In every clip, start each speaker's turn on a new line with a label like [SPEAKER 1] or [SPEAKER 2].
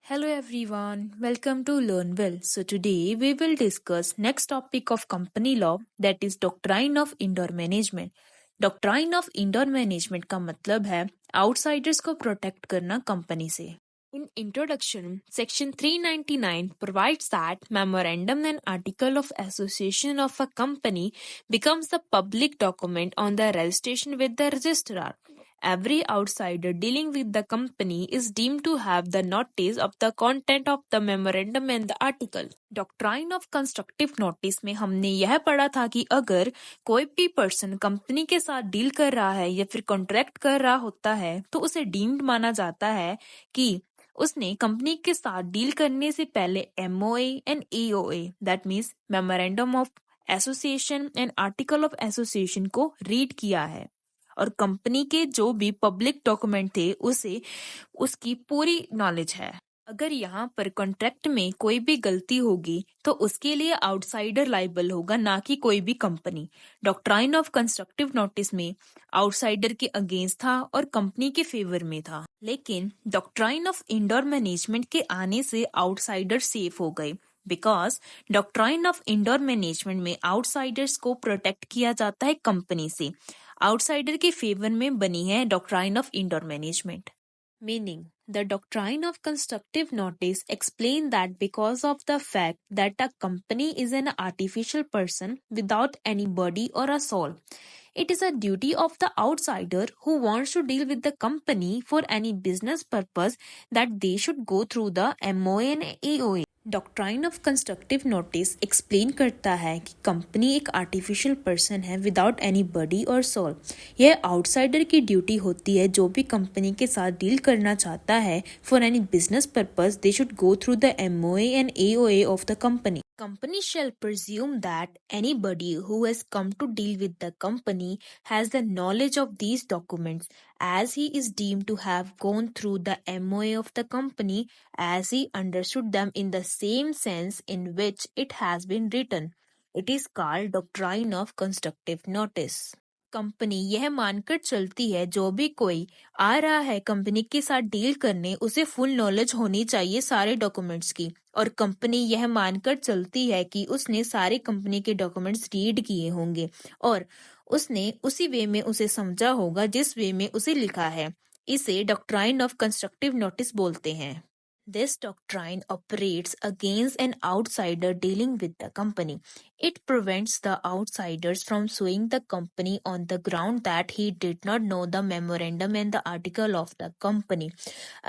[SPEAKER 1] Hello everyone, welcome to Learn Well. So today we will discuss next topic of company law, that is doctrine of indoor management. Doctrine of indoor management का मतलब है outsiders को protect करना company से. In introduction, section 399 provides that memorandum and article of association of a company becomes the public document on the registration with the registrar. Every outsider dealing with the company is deemed to have the notice of the content of the memorandum and the article. Doctrine of constructive notice में हमने यह पढ़ा था कि अगर कोई भी person company के साथ डील कर रहा है या फिर कॉन्ट्रैक्ट कर रहा होता है तो उसे डीम्ड माना जाता है कि उसने कंपनी के साथ डील करने से पहले MOA and EOA that means memorandum of association and article of association को रीड किया है और कंपनी के जो भी पब्लिक डॉक्यूमेंट थे उसे उसकी पूरी नॉलेज है. अगर यहाँ पर कॉन्ट्रैक्ट में कोई भी गलती होगी तो उसके लिए आउटसाइडर लाइबल होगा, ना कि कोई भी company. Doctrine of constructive notice में आउटसाइडर के अगेंस्ट था और कंपनी के फेवर में था, लेकिन डॉक्ट्राइन ऑफ इंडोर मैनेजमेंट के आने से आउटसाइडर सेफ हो गए because doctrine of indoor management में आउटसाइडर्स को प्रोटेक्ट किया जाता है कंपनी से. आउटसाइडर के फेवर में बनी है doctrine of indoor management. Meaning, the doctrine of constructive notice explain that because of the fact that a company is an artificial person without any body or a soul, it is a duty of the outsider who wants to deal with the company for any business purpose that they should go through the MOA and EOA. Doctrine of constructive notice explain करता है कि company एक artificial person है without any body और soul. यह outsider की duty होती है जो भी कंपनी के साथ डील करना चाहता है for any business purpose they should go through the MOA and EOA of the company. Company shall presume that anybody who has come to deal with the company has the knowledge of these documents as he is deemed to have gone through the MOA of the company as he understood them in the same sense in which it has been written. It is called doctrine of constructive notice. Company यह मानकर चलती है जो भी कोई आ रहा है company के साथ डील करने उसे फुल नॉलेज होनी चाहिए सारे डॉक्यूमेंट्स की, और कंपनी यह मानकर चलती है कि उसने सारे कंपनी के डॉक्यूमेंट्स रीड किए होंगे और उसने उसी वे में उसे समझा होगा जिस वे में उसे लिखा है. इसे डॉक्ट्राइन ऑफ कंस्ट्रक्टिव नोटिस बोलते हैं. This doctrine operates against an outsider dealing with the company. It prevents the outsiders from suing the company on the ground that he did not know the memorandum and the article of the company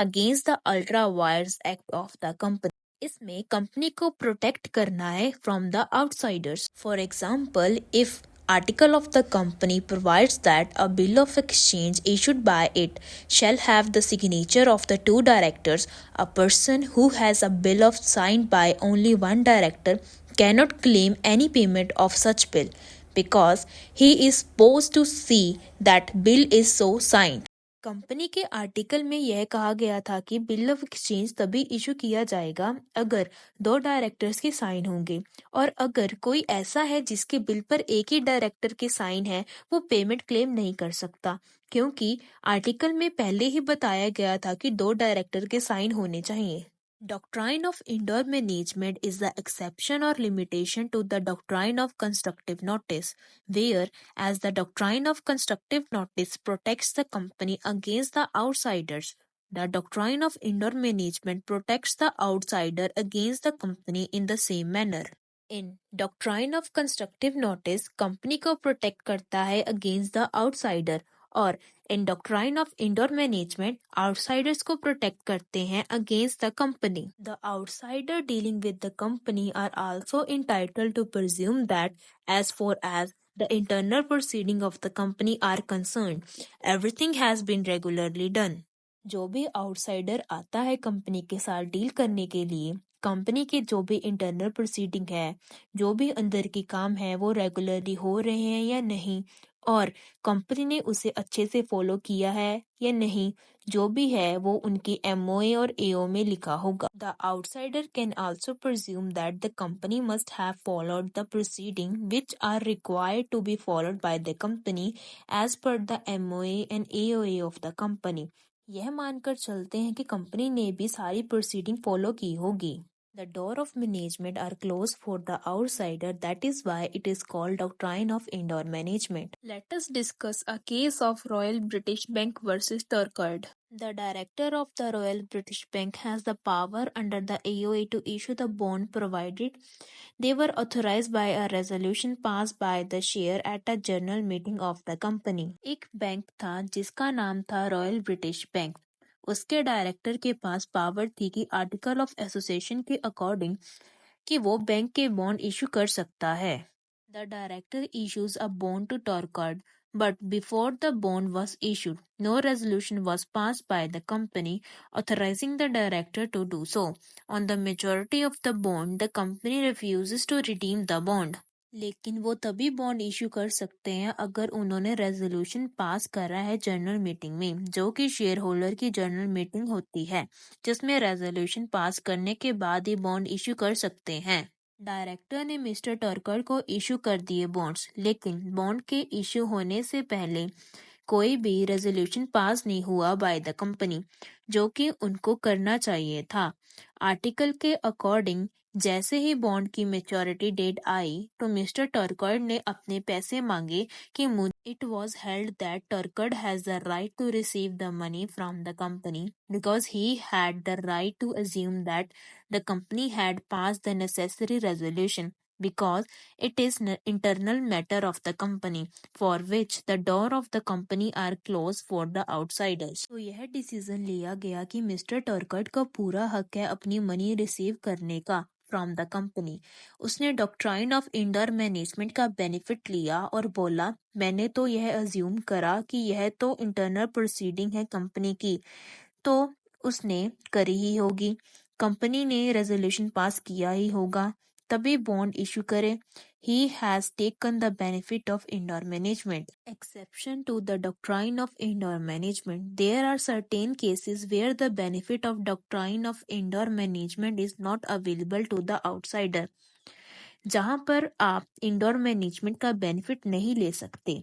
[SPEAKER 1] against the Ultra Wires Act of the company. इसमें company को protect करना है from the outsiders. For example, if Article of the company provides that a bill of exchange issued by it shall have the signature of the two directors. A person who has a bill of signed by only one director cannot claim any payment of such bill because he is supposed to see that bill is so signed. Company के article में यह कहा गया था कि bill of exchange तभी issue किया जाएगा अगर दो डायरेक्टर्स के साइन होंगे, और अगर कोई ऐसा है जिसके बिल पर एक ही डायरेक्टर के साइन है वो पेमेंट क्लेम नहीं कर सकता, क्योंकि आर्टिकल में पहले ही बताया गया था कि दो डायरेक्टर के साइन होने चाहिए. Doctrine of indoor management is the exception or limitation to the doctrine of constructive notice, where as the doctrine of constructive notice protects the company against the outsiders, the doctrine of indoor management protects the outsider against the company in the same manner. In doctrine of constructive notice, company को protect करता है against the outsider, और in doctrine of indoor management outsiders को protect करते हैं against the company. The outsider dealing with the company are also entitled to presume that as far as the internal proceeding of the company are concerned, everything has been regularly done. जो भी outsider आता है company के साथ deal करने के लिए, company के जो भी इंटरनल प्रोसीडिंग है, जो भी अंदर की काम है वो रेगुलरली हो रहे हैं या नहीं, और कंपनी ने उसे अच्छे से फॉलो किया है या नहीं, जो भी है वो उनकी MOA और AO में लिखा होगा. The outsider can also presume that the company must have followed the proceeding which are required to be followed by the company as per the MOA and AOA of the company. यह मानकर चलते हैं कि company ने भी सारी proceeding follow की होगी। The door of management are closed for the outsider. That is why it is called doctrine of indoor management. Let us discuss a case of Royal British Bank versus Turcard. The director of the Royal British Bank has the power under the AOA to issue the bond provided they were authorized by a resolution passed by the share at a general meeting of the company. एक bank था जिसका नाम था royal British bank. उसके director के पास power थी कि article of association के अकॉर्डिंग कि वो बैंक के बॉन्ड इशू कर सकता है। The director issues a bond to Torquard, but before the bond was issued, no resolution was passed by the company authorizing the director to do so. On the majority of the bond, the company refuses to redeem the bond. लेकिन वो तभी bond issue कर सकते हैं अगर उन्होंने resolution pass करा है जनरल मीटिंग में, जो कि शेयर होल्डर की जनरल मीटिंग होती है, जिसमें रेजोल्यूशन पास करने के बाद ही बॉन्ड इशू कर सकते हैं। डायरेक्टर ने मिस्टर टर्कर को इशू कर दिए बॉन्ड्स, लेकिन बॉन्ड के इशू होने से पहले कोई भी रेजोल्यूशन पास नहीं हुआ बाय द कंपनी, जो कि उनको करना चाहिए था। आर्टिकल के अकॉर्डिंग जैसे ही बॉन्ड की मैच्योरिटी डेट आई तो मिस्टर टर्कर्ड ने अपने पैसे मांगे कि it was held that Turquand has the right to receive the money from the company because he had the right to assume that the company had pass the necessary resolution because it is internal matter of the company for which the door of the company are closed for the outsiders. तो यह decision लिया गया कि mister टर्कट का पूरा हक है अपनी मनी रिसीव करने का फ्रॉम द कंपनी। उसने डॉक्ट्राइन ऑफ इंडोर मैनेजमेंट का बेनिफिट लिया और बोला, मैंने तो यह अज्यूम करा कि यह तो इंटरनल प्रोसीडिंग है कंपनी की, तो उसने करी ही होगी, कंपनी ने रेजोल्यूशन पास किया ही होगा, तभी बॉन्ड इशू करे। He has taken the benefit of indoor management. Exception to the doctrine of indoor management. There are certain cases where the benefit of doctrine of indoor management is not available to the outsider. जहां पर आप indoor management का benefit नहीं ले सकते।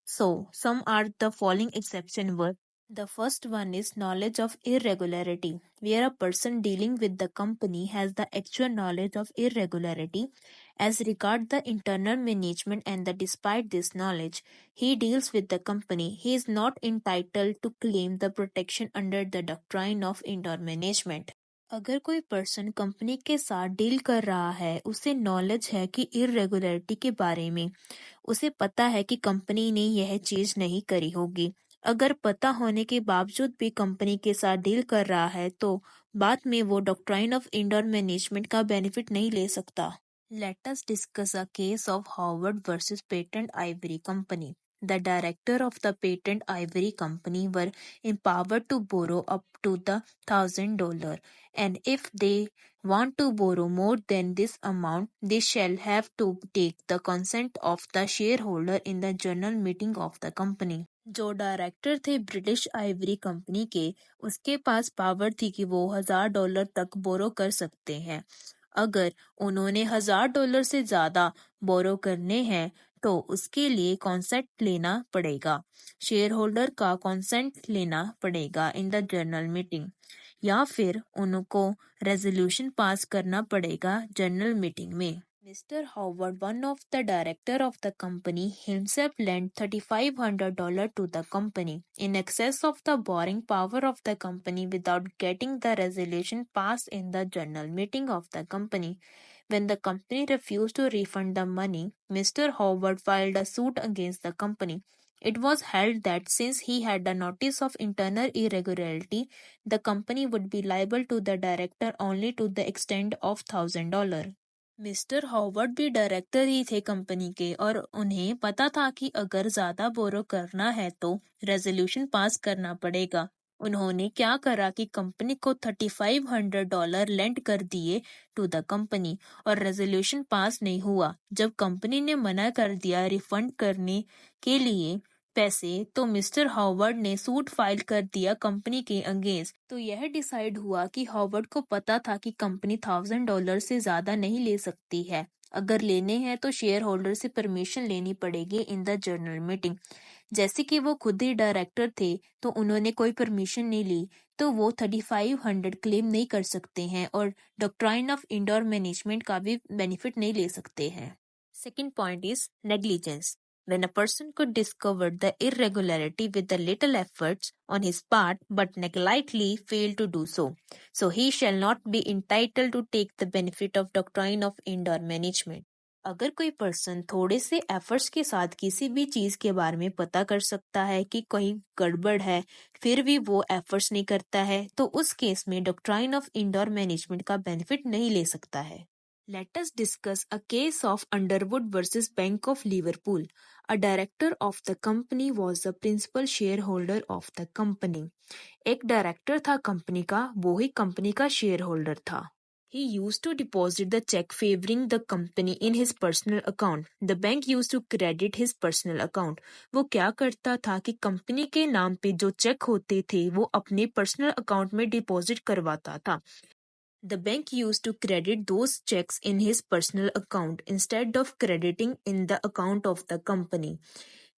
[SPEAKER 1] So, some are the following exception were. The first one is knowledge of irregularity, where a person dealing with the company has the actual knowledge of irregularity as regard the internal management and that despite this knowledge, he deals with the company. He is not entitled to claim the protection under the doctrine of indoor management. अगर कोई person company के साथ deal कर रहा है, उसे knowledge है कि इरेगुलरिटी के बारे में, उसे पता है कि कंपनी ने यह चीज नहीं करी होगी, अगर पता होने के बावजूद भी कंपनी के साथ डील कर रहा है तो बाद में वो डॉक्ट्राइन ऑफ इंडोर मैनेजमेंट का बेनिफिट नहीं ले सकता। Let us discuss a case of Howard versus Patent Ivory Company. The director of the Patent Ivory Company were empowered to borrow up to the $1,000, and if they want to borrow more than this amount, they shall have to take the consent of the shareholder in the general meeting of the company. जो director थे British Ivory company के, उसके पास power थी कि वो $1,000 तक बोरो कर सकते हैं। अगर उन्होंने $1,000 से ज्यादा बोरो करने हैं तो उसके लिए कॉन्सेंट लेना पड़ेगा, शेयर होल्डर का कॉन्सेंट लेना पड़ेगा इन द जनरल मीटिंग, या फिर उनको रेजोल्यूशन पास करना पड़ेगा जनरल मीटिंग में। Mr. Howard, one of the director of the company, himself lent $3,500 to the company in excess of the borrowing power of the company without getting the resolution passed in the general meeting of the company. When the company refused to refund the money, Mr. Howard filed a suit against the company. It was held that since he had a notice of internal irregularity, the company would be liable to the director only to the extent of $1,000. Mister Howard भी director ही थे company के और उन्हें पता था कि अगर ज्यादा बोरो करना है तो रेजोल्यूशन पास करना पड़ेगा। उन्होंने क्या करा कि कंपनी को $3,500 लेंड कर दिए टू द कंपनी और रेजोल्यूशन पास नहीं हुआ। जब कंपनी ने मना कर दिया रिफंड करने के लिए पैसे, तो मिस्टर हॉवर्ड ने सूट फाइल कर दिया कंपनी के अगेंस्ट। तो यह डिसाइड हुआ कि हॉवर्ड को पता था कि कंपनी $1,000 से ज्यादा नहीं ले सकती है, अगर लेने हैं तो शेयर होल्डर से परमिशन लेनी पड़ेगी इन द जनरल मीटिंग। जैसे कि वो खुद ही डायरेक्टर थे तो उन्होंने कोई परमिशन नहीं ली, तो वो 3500 क्लेम नहीं कर सकते हैं और डॉक्ट्राइन ऑफ इंडोर मैनेजमेंट का भी बेनिफिट नहीं ले सकते हैं। Second point is negligence. When a person could discover the irregularity with the little efforts on his part but negligently failed to do so, so he shall not be entitled to take the benefit of doctrine of indoor management. अगर कोई person थोड़े से efforts के साथ किसी भी चीज के बारे में पता कर सकता है कि कहीं गड़बड़ है, फिर भी वो एफर्ट्स नहीं करता है, तो उस केस में डॉक्ट्राइन ऑफ इंडोर मैनेजमेंट का बेनिफिट नहीं ले सकता है। Let us discuss a case of Underwood versus Bank of Liverpool. A director of the company was the principal shareholder of the company. एक डायरेक्टर था कंपनी का, वो ही कंपनी का शेयर होल्डर था। He used to deposit the check favoring the company in his personal account. The bank used to credit his personal account. वो क्या करता था कि कंपनी के नाम पे जो चेक होते थे वो अपने पर्सनल अकाउंट में डिपॉजिट करवाता था। The bank used to credit those checks in his personal account instead of crediting in the account of the company.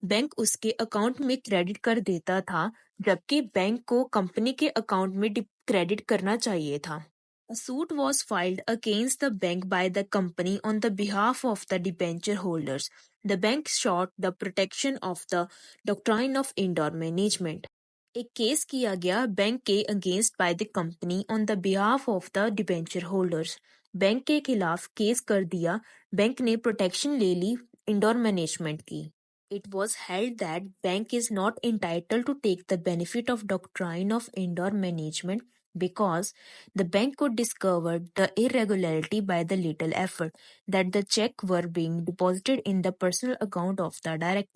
[SPEAKER 1] Bank उसके अकाउंट में क्रेडिट कर देता था, जबकि बैंक को कंपनी के अकाउंट में क्रेडिट करना चाहिए था। A suit was filed against the bank by the company on the behalf of the debenture holders. The bank sought the protection of the doctrine of indoor management. एक case किया गया bank के against by the company on the behalf of the debenture holders. Bank के खिलाफ case कर दिया, bank ने protection ले ली इंडोर मैनेजमेंट की। It was held that bank is not entitled to take the benefit of doctrine of indoor management because the bank could discover the irregularity by the little effort that the check were being deposited in the personal account of the director.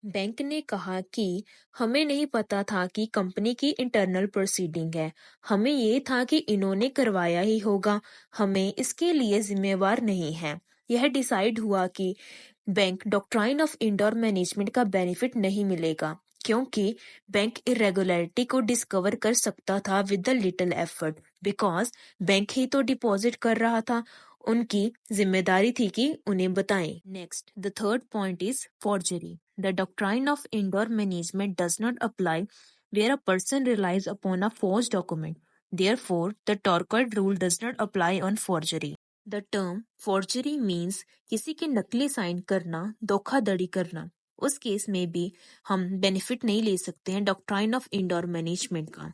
[SPEAKER 1] Bank ने कहा कि हमें नहीं पता था कि company की internal proceeding है, हमें ये था कि इन्होंने करवाया ही होगा, हमें इसके लिए जिम्मेवार नहीं है। यह डिसाइड हुआ कि bank doctrine of indoor management का बेनिफिट नहीं मिलेगा क्योंकि बैंक इरेगुलरिटी को डिस्कवर कर सकता था with the little effort, because bank ही तो डिपॉजिट कर रहा था, उनकी जिम्मेदारी थी कि उन्हें बताएं। Next, the third point is forgery. The doctrine of indoor management does not apply where a person relies upon a forged document. Therefore, the Torquoise rule does not apply on forgery. The term forgery means किसी की नकली sign करना, धोखाधड़ी करना। उस case में भी हम बेनिफिट नहीं ले सकते हैं डॉक्ट्राइन ऑफ इंडोर मैनेजमेंट का।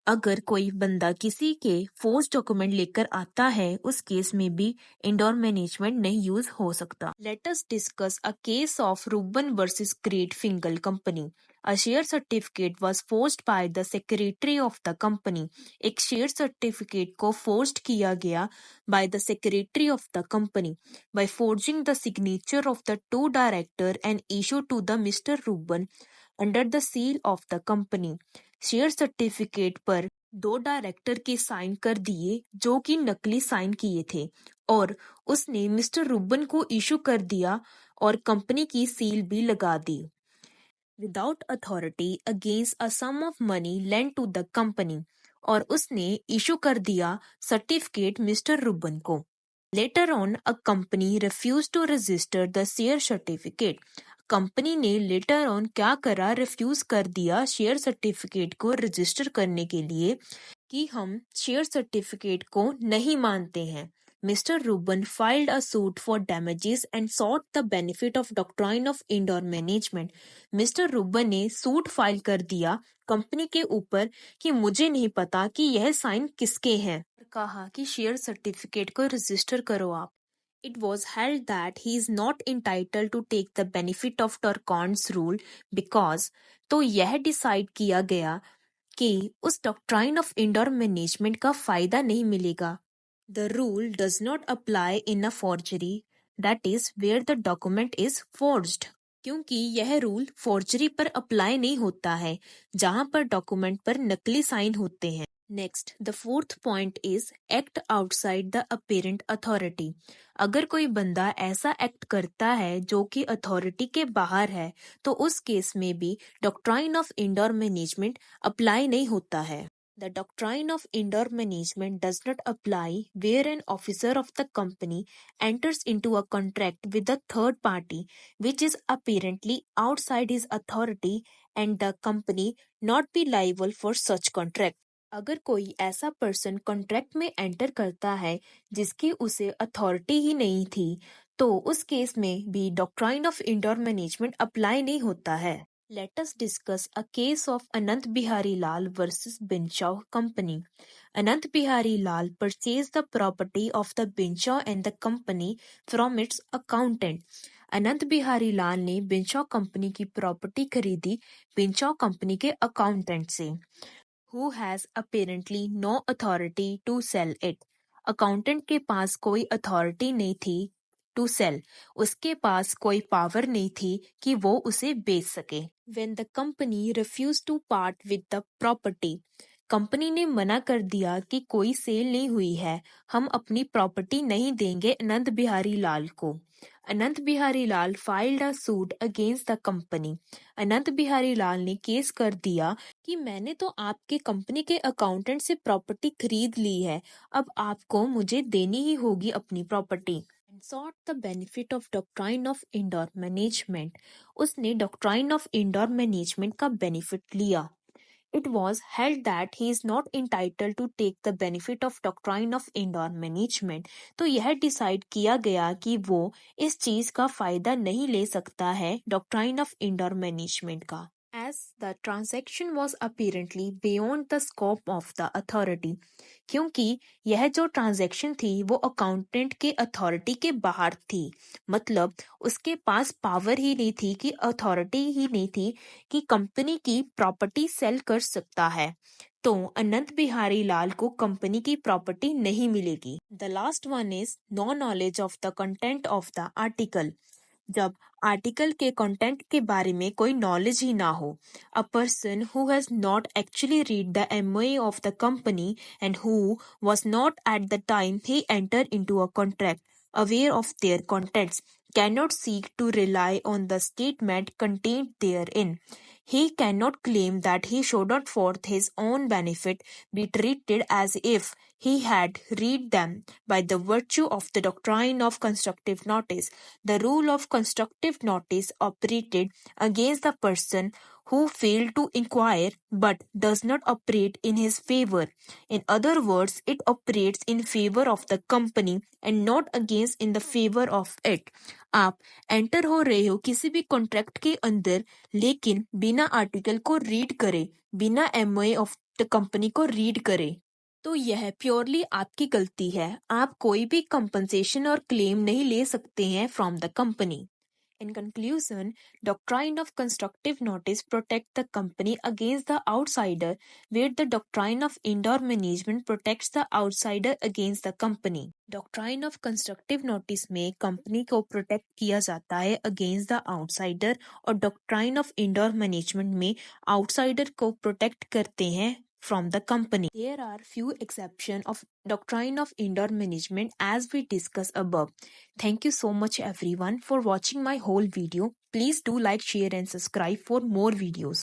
[SPEAKER 1] अगर कोई बंदा किसी के फोर्स डॉक्यूमेंट लेकर आता है, उस केस में भी इंडोर मैनेजमेंट नहीं यूज हो सकता। Let us discuss a case of Ruben versus Great Fingall company. A share certificate was forged by the secretary of the company. एक शेयर सर्टिफिकेट को forged किया गया by the secretary of the company by forging the signature of the two director and issued to the Mr. Rubin under the seal of the company. Share certificate पर दो director के sign कर दिए जो कि नकली साइन किए थे और उसने मिस्टर रूबन को इशू कर दिया और कंपनी की सील भी लगा दी without authority against a sum of money lend to the company, और उसने इशू कर दिया सर्टिफिकेट मिस्टर रूबन को। Later on a company refuse to register the share certificate. Company ने लेटर ऑन क्या करा, रिफ्यूज कर दिया शेयर सर्टिफिकेट को रजिस्टर करने के लिए कि हम शेयर सर्टिफिकेट को नहीं मानते हैं। Mr. Rubin filed a suit for damages and sought the benefit of doctrine of indoor management. Mister Ruben ने सूट फाइल कर दिया कंपनी के ऊपर कि मुझे नहीं पता कि यह साइन किसके हैं। कहा कि शेयर सर्टिफिकेट को रजिस्टर करो आप। It was held that he is not entitled to take the benefit of Torcon's rule because तो यह डिसाइड किया गया कि उस डॉक्ट्राइन ऑफ इंडोर मैनेजमेंट का फायदा नहीं मिलेगा। The rule does not apply in a forgery, that is where the document is forged. क्योंकि यह रूल फोर्जरी पर अप्लाई नहीं होता है जहां पर डॉक्यूमेंट पर नकली साइन होते हैं। Next, the fourth point is act outside the apparent authority. अगर कोई बंदा ऐसा एक्ट करता है जो कि अथॉरिटी के बाहर है, तो उस केस में भी doctrine of indoor management apply नहीं होता है। The doctrine of indoor management does not apply where an officer of the company enters into a contract with a third party which is apparently outside his authority and the company not be liable for such contract. अगर कोई ऐसा person contract में enter करता है जिसकी उसे authority ही नहीं थी तो उस केस में भी doctrine of indoor management apply नहीं होता है. Let us discuss a case of Anant Bihari Lal versus Binshaw Company. Anant Bihari Lal purchased the property of the Binshaw and the company from its accountant. अनंत बिहारी लाल ने बिंशॉ company की property खरीदी बिंशॉ company के accountant से. Who has apparently no authority to sell it. Accountant के पास कोई authority नहीं थी to cell. उसके पास कोई पावर नहीं थी कि वो उसे बेच सके. When the company refused to part with the property, company ने मना कर दिया कि कोई सेल नहीं हुई है, हम अपनी प्रॉपर्टी नहीं देंगे अनंत बिहारी लाल को. Anant Bihari Lal filed a suit against the company. Anant Bihari Lal ने केस कर दिया कि मैंने तो आपके कंपनी के अकाउंटेंट से प्रॉपर्टी खरीद ली है, अब आपको मुझे देनी ही होगी अपनी property. Sought the benefit of doctrine of indoor management. उसने doctrine of indoor management का benefit लिया. It was held that he is not entitled to take the benefit of doctrine of indoor management. तो यह decide किया गया कि वो इस चीज का फायदा नहीं ले सकता है doctrine of indoor management का. As the transaction was apparently beyond the scope of the authority. क्योंकि यह जो ट्रांजैक्शन थी वो अकाउंटेंट के अथॉरिटी के बाहर थी. मतलब उसके पास पावर ही नहीं थी कि अथॉरिटी ही नहीं थी कि कंपनी की प्रॉपर्टी सेल कर सकता है. तो अनंत बिहारी लाल को कंपनी की प्रॉपर्टी नहीं मिलेगी. The last one is no knowledge of the content of the article. जब आर्टिकल के कंटेंट के बारे में कोई नॉलेज ही ना हो. A person who has not actually read the MOA of the company and who was not at the time he entered into a contract aware of their contents cannot seek to rely on the statement contained therein. He cannot claim that he should not for his own benefit be treated as if he had read them by the virtue of the doctrine of constructive notice. The rule of constructive notice operated against the person who failed to inquire but does not operate in his favor. In other words, it operates in favor of the company and not against in the favor of it. आप enter हो रहे हो किसी भी contract के अंदर लेकिन बिना आर्टिकल को रीड करे, बिना एमओए ऑफ द कंपनी को रीड करे, तो यह प्योरली आपकी गलती है. आप कोई भी कंपनसेशन और क्लेम नहीं ले सकते हैं from the company. In conclusion, doctrine of constructive notice protects the company against the outsider, where the doctrine of indoor management protects the outsider against the company. Doctrine of constructive notice में company को protect किया जाता है against the outsider और doctrine of indoor management में outsider को protect करते हैं from the company. There are few exceptions of doctrine of indoor management as we discussed above. Thank you so much everyone for watching my whole video. Please do like, share and subscribe for more videos.